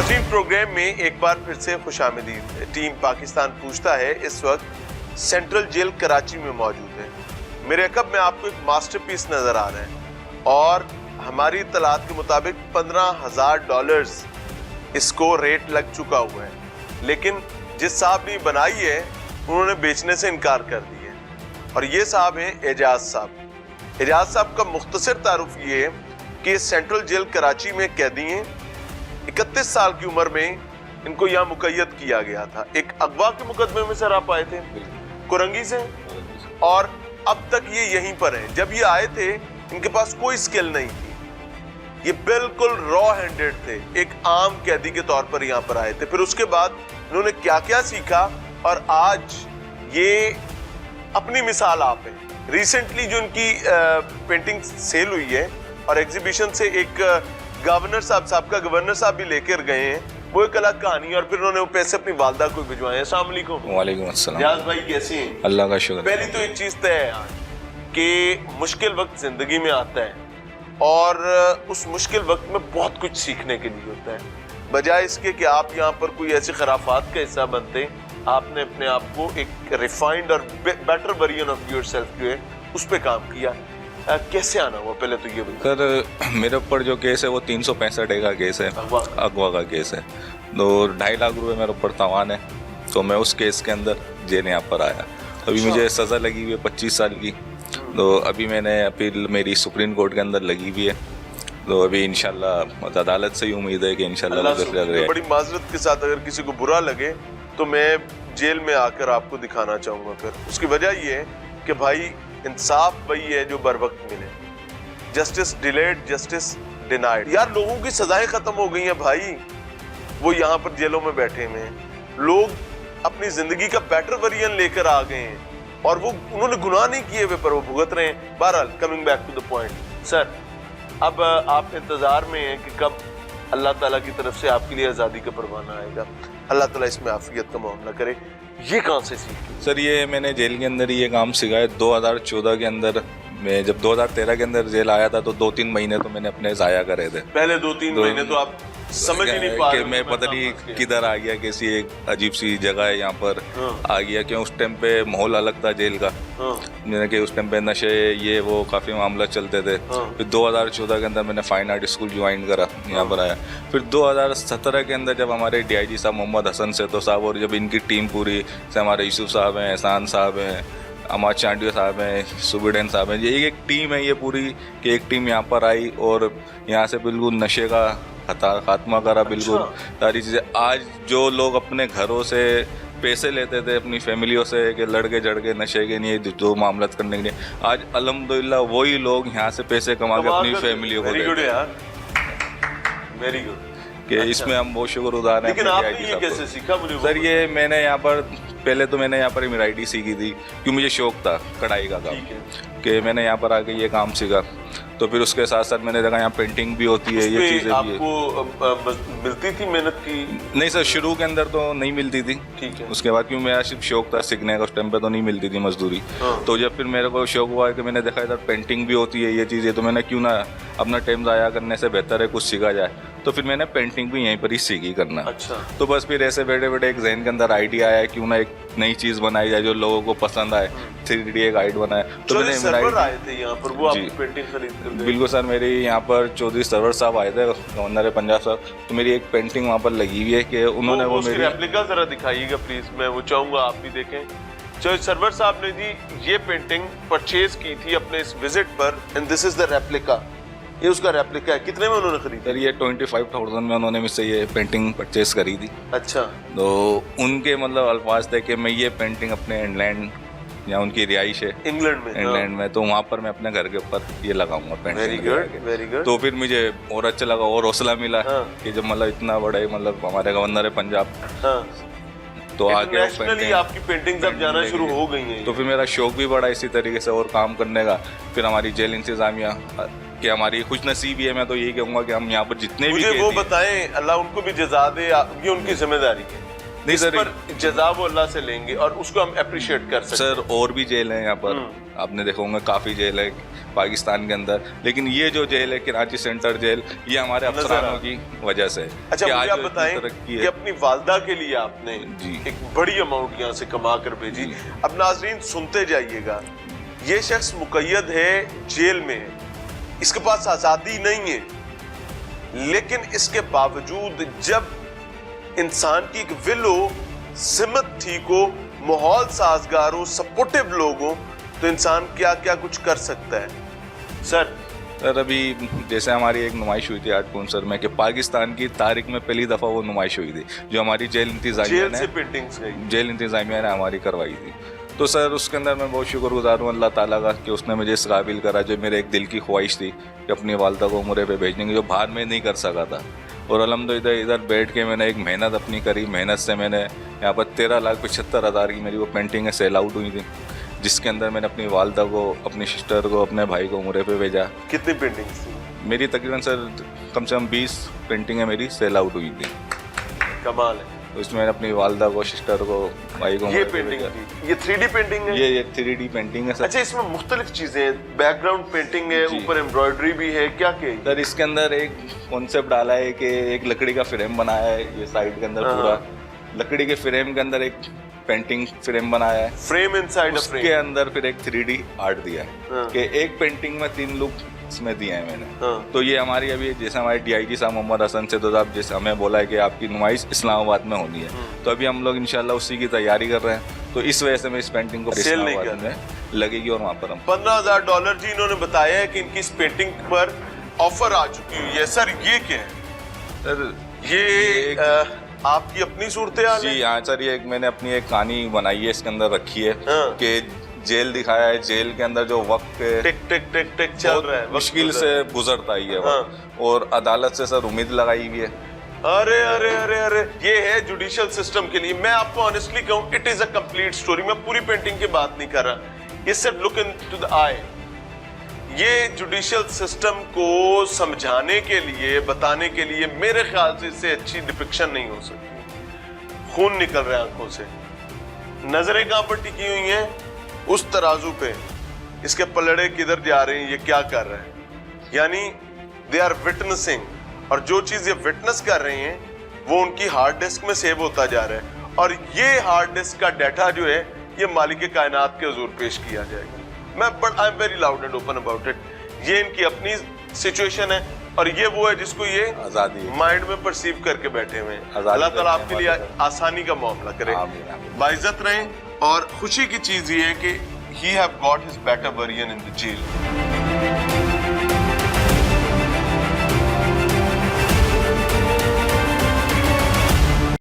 नाज़रीन, प्रोग्राम में एक बार फिर से खुशामदीद। टीम पाकिस्तान पूछता है इस वक्त सेंट्रल जेल कराची में मौजूद है। मेरे अकब में आपको एक मास्टरपीस नजर आ रहा है और हमारी इत्तलात के मुताबिक $15,000 इसको रेट लग चुका हुआ है, लेकिन जिस साहब ने बनाई है उन्होंने बेचने से इनकार कर दिया है और ये साहब हैं एजाज साहब। एजाज साहब का मुख्तसर तारुफ ये है कि सेंट्रल जेल कराची में कैदी हैं। 31 साल की उम्र में इनको यहाँ मुकय्यद किया गया था। एक अगवा के मुकदमे में सर आप आए थे कुरंगी से और अब तक ये यहीं पर हैं। जब ये आए थे इनके पास कोई स्किल नहीं थी, ये बिल्कुल रॉ हैंडेड थे, एक आम कैदी के तौर पर यहाँ पर आए थे। फिर उसके बाद इन्होंने क्या क्या सीखा और आज ये अपनी मिसाल आप है। रिसेंटली जो इनकी पेंटिंग सेल हुई है और एग्जीबिशन से एक गवर्नर साहब का गवर्नर साहब भी लेकर गए हैं, वो एक अलग कहानी है। और फिर उन्होंने वो पैसे अपनी वालदा को भिजवाए हैं। अस्सलाम वालेकुम। वालेकुम अस्सलाम। रियाज भाई कैसे हैं? अल्लाह का शुक्र। पहली तो एक चीज तय है कि मुश्किल वक्त जिंदगी में आता है और उस मुश्किल वक्त में बहुत कुछ सीखने के लिए होता है। बजाय इसके कि आप यहाँ पर कोई ऐसी खराफात का हिस्सा बनते, आपने अपने आप को एक रिफाइंड और बेटर वर्जन ऑफ योरसेल्फ जो है उस पर काम किया। कैसे आना हुआ पहले तो ये बताइए। सर मेरे ऊपर जो केस है वो 365 का केस है, अगवा का केस है। तो 2.5 लाख रुपए मेरे ऊपर तावान है, तो मैं उस केस के अंदर जेल यहाँ पर आया। अभी मुझे सज़ा लगी हुई है 25 साल की। तो अभी मैंने अपील मेरी सुप्रीम कोर्ट के अंदर लगी हुई है, तो अभी इंशाल्लाह अदालत से ही उम्मीद है कि इंशाल्लाह बड़ी माजरत के साथ अगर किसी को बुरा लगे तो मैं जेल में आकर आपको दिखाना चाहूँगा। फिर उसकी वजह ये है कि भाई इंसाफ वही है जो बर वक्त मिले। Justice delayed, justice denied. यार लोगों की सजाएं खत्म हो गई हैं भाई, वो यहाँ पर जेलों में बैठे हुए हैं। लोग अपनी जिंदगी का बेटर वर्जन लेकर आ गए हैं और वो उन्होंने गुनाह नहीं किए हुए पर वो भुगत रहे हैं। बहरहाल coming back to the point sir, अब आप इंतजार में हैं कि कब अल्लाह ताला की तरफ से आपके लिए आज़ादी का परवाना आएगा। अल्लाह ताला इसमें आफियत का मामला करे। ये कहाँ से सीखी? सर ये मैंने जेल के अंदर ही ये काम सीखा है। 2014 के अंदर मैं जब 2013 के अंदर जेल आया था तो 2-3 महीने तो मैंने अपने ज़ाया करे थे। पहले 2-3 महीने तो आप समझ ही नहीं पा रहे कि मैं पता नहीं किधर आ गया, कैसी एक अजीब सी जगह है यहाँ पर आ गया। क्यों उस टाइम पे माहौल अलग था जेल का, मैंने कि उस टाइम पे नशे ये वो काफ़ी मामला चलते थे। फिर 2014 के अंदर मैंने फाइन आर्ट स्कूल ज्वाइन करा, यहाँ पर आया। फिर 2017 के अंदर जब हमारे DIG साहब मोहम्मद हसन सेतो साहब और जब इनकी टीम पूरी से हमारे यूसुफ साहब हैं, एहसान साहब हैं, अमार चांडियो साहब हैं, सुबिडन साहब हैं, ये एक टीम है ये पूरी कि एक टीम यहाँ पर आई और यहाँ से बिल्कुल नशे का खात्मा करा। बिल्कुल सारी चीज़ें आज जो लोग अपने घरों से पैसे लेते थे अपनी फैमिलियों से कि लड़के जड़के नशे के लिए जो मामला करने के लिए, आज अल्हम्दुलिल्लाह वही लोग यहाँ से पैसे कमा के अपनी फैमिलियों को देते हैं। वेरी गुड कि इसमें हम बहुत शुक्रगुजार हैं। लेकिन आपने ये कैसे सीखा मुझे? सर ये मैंने यहाँ पर पहले तो मैंने यहाँ पर एम्ब्रॉयडरी सीखी थी क्योंकि मुझे शौक था कढ़ाई का काम, कि मैंने यहाँ पर आके ये काम सीखा। तो फिर उसके साथ साथ मैंने देखा यहाँ पेंटिंग भी होती है, ये चीज़ें भी है। आपको मिलती थी मेहनत की? नहीं सर, शुरू के अंदर तो नहीं मिलती थी। ठीक है। उसके बाद क्यों मेरा सिर्फ शौक था सीखने का, उस टाइम पे तो नहीं मिलती थी मजदूरी। तो जब फिर मेरे को शौक हुआ कि मैंने देखा इधर पेंटिंग भी होती है ये चीज़ें, तो मैंने क्यों ना अपना टाइम ज़ाया करने से बेहतर है कुछ सीखा जाए। तो फिर मैंने पेंटिंग भी यहीं पर ही सीखी करना। अच्छा। तो बस फिर ऐसे बैठे बैठे एक जहन के अंदर आइडिया आया क्यों ना एक नई चीज़ बनाई जाए जो लोगों को पसंद आए। 3D एक आइट बनाया। तो मैंने सर्वर आए थे यहाँ पर, वो आपकी पेंटिंग खरीद कर? बिल्कुल सर, मेरी यहाँ पर चौधरी सरवर साहब आए थे, गवर्नर पंजाब साहब। तो मेरी एक पेंटिंग वहाँ पर लगी हुई है कि उन्होंने वो मेरी रेप्लिका जरा दिखाइएगा प्लीज, मैं वो चाहूँगा आप भी देखें। जो सरवर साहब ने जी ये पेंटिंग परचेज की थी अपने इस विजिट पर, and this is the replica. ये उसका रेप्लिका है। कितने में उन्होंने खरीदी? सर ये 25,000 में उन्होंने मुझसे ये पेंटिंग परचेज करी थी। अच्छा। तो उनके मतलब अल्फाज थे कि मैं ये पेंटिंग अपने इंग्लैंड या उनकी रिहाइश है इंग्लैंड में, तो वहाँ पर मैं अपने घर के ऊपर ये लगाऊंगा painting. Very good, very good. तो फिर मुझे और अच्छा लगा और हौसला मिला कि जब मतलब इतना बड़ा मतलब हमारे गवर्नर है पंजाब, तो आगे आपकी पेंटिंग जब जाना शुरू हो गई है, तो फिर मेरा शौक भी बढ़ा इसी तरीके से और काम करने का। फिर हमारी जेल इंतजामिया कि हमारी खुश नसीबी है, मैं तो यही कहूँगा कि हम यहाँ पर जितने भी वो बताएं, अल्लाह उनको भी जज़ा दे, ये उनकी जिम्मेदारी है। नहीं इस सर, पर जज़ा वो अल्लाह से लेंगे और उसको हम अप्रिशिएट कर सकते हैं। सर और भी जेल है यहाँ पर, आपने देखा होगा काफ़ी जेल है पाकिस्तान के अंदर, लेकिन ये जो जेल है कराची सेंट्रल जेल, ये हमारे अफसरानों की वजह से है। अच्छा, कि मुझे आज आप जो बताएं इतनी तरक्की कि है। अपनी वालदा के लिए आपने जी। एक बड़ी अमाउंट यहाँ से कमा कर भेजी। अब नाजरीन सुनते जाइएगा, ये शख्स मुकय्यद है, जेल में है, इसके पास आज़ादी नहीं है, लेकिन इसके बावजूद जब इंसान की एक विल हो, सिमत ठीक हो, माहौल साजगार हो, सपोर्टिव लोग हो, तो इंसान क्या क्या कुछ कर सकता है। सर अभी जैसे हमारी एक नुमाइश हुई थी आज पुंसर में कि पाकिस्तान की तारीख में पहली दफ़ा वो नुमाइश हुई थी जो हमारी जेल इंतजामिया जेल से ने पेंटिंग्स गई, जेल इंतजामिया ने हमारी करवाई थी। तो सर उसके अंदर मैं बहुत शुक्रगुजार हूँ अल्लाह ताला का कि उसने मुझे इस काबिल करा, जो मेरे एक दिल की ख्वाहिश थी कि अपनी वालदा को उम्रे पे भेजने की, जो बाहर में नहीं कर सका था। और अल्हम्दुलिल्लाह इधर बैठ के मैंने एक मेहनत अपनी करी, मेहनत से मैंने यहाँ पर 13,75,000 की मेरी वो पेंटिंग सेल आउट हुई थी, जिसके अंदर मैंने अपनी वालदा को, अपनी सिस्टर को, अपने भाई को उम्रे पे भेजा। कितनी पेंटिंग्स थी? मेरी तकरीबन सर कम से कम 20 पेंटिंगें मेरी सेल आउट हुई थी। कमाल है। तो इसमें मैंने अपनी वालदा को, सिस्टर को, भाई को ये उम्रे पे पेंटिंग भेजा। थी, ये 3D पेंटिंग है? ये 3D पेंटिंग है सर। अच्छा, इसमें मुख्तलिफ चीजें हैं, बैकग्राउंड पेंटिंग है, जी। ऊपर एम्ब्रॉयडरी भी है, क्या क्या है? सर इसके अंदर एक कॉन्सेप्ट डाला है कि एक लकड़ी का फ्रेम बनाया है, ये साइड के अंदर पूरा लकड़ी के फ्रेम के अंदर एक पेंटिंग फ्रेम बनाया है, फ्रेम इनसाइड अ उसके फ्रेम। अंदर फिर एक 3D आर्ट दिया है कि एक पेंटिंग में 3 लुक इसमें दिए हैं मैंने। तो ये हमारी अभी जैसे हमारे DIG साहब मोहम्मद हसन से साहब जैसे हमें बोला है कि आपकी नुमाइश इस्लामाबाद में होनी है, तो अभी हम लोग इंशाल्लाह उसी की तैयारी कर रहे हैं। तो इस वजह से मैं इस पेंटिंग को सेल नहीं इस्लामाबाद में लगेगी और वहाँ पर हम $15,000 जी इन्होंने बताया है कि इनकी इस पेंटिंग पर ऑफर आ चुकी हुई है। सर ये क्या है? सर ये आपकी अपनी सूरत हाल जी है? हाँ सर, ये मैंने अपनी एक कहानी बनाई है, इसके अंदर रखी है कि जेल दिखाया है, जेल के अंदर जो वक्त टिक टिक टिक टिक चल रहा है, मुश्किल से गुजरता ही है वक्त, और अदालत से सर उम्मीद लगाई हुई है। अरे अरे अरे अरे, ये है जुडिशियल सिस्टम के लिए। मैं आपको ऑनेस्टली कहूं, it is a complete story. मैं पूरी पेंटिंग की बात नहीं कर रहा, ये सिर्फ लुक इनटू द आई। ये जुडिशियल सिस्टम को समझाने के लिए, बताने के लिए मेरे ख्याल से इससे अच्छी डिपिक्शन नहीं हो सकती। खून निकल रहा है आंखों से, नजरें कहां पर टिकी हुई हैं? उस तराजू पे इसके पलड़े किधर जा रहे हैं, ये क्या कर रहे हैं, यानी दे आर विटनेसिंग, और जो चीज ये विटनेस कर रहे हैं वो उनकी हार्ड डिस्क में सेव होता जा रहा है, और ये हार्ड डिस्क का डाटा जो है ये मालिक कायनात के हुजूर पेश किया जाएगा। But I am very loud and open about it. ये इनकी अपनी सिचुएशन है, और ये वो है जिसको ये आजादी माइंड में परसीव करके बैठे हुए हैं। आजादी अल्लाह ताला आपके लिए आजादी। आसानी का मामला करे, आमीन, आमीन। बाइज्जत रहें। और खुशी की चीज ये है कि he have got his better version in the jail।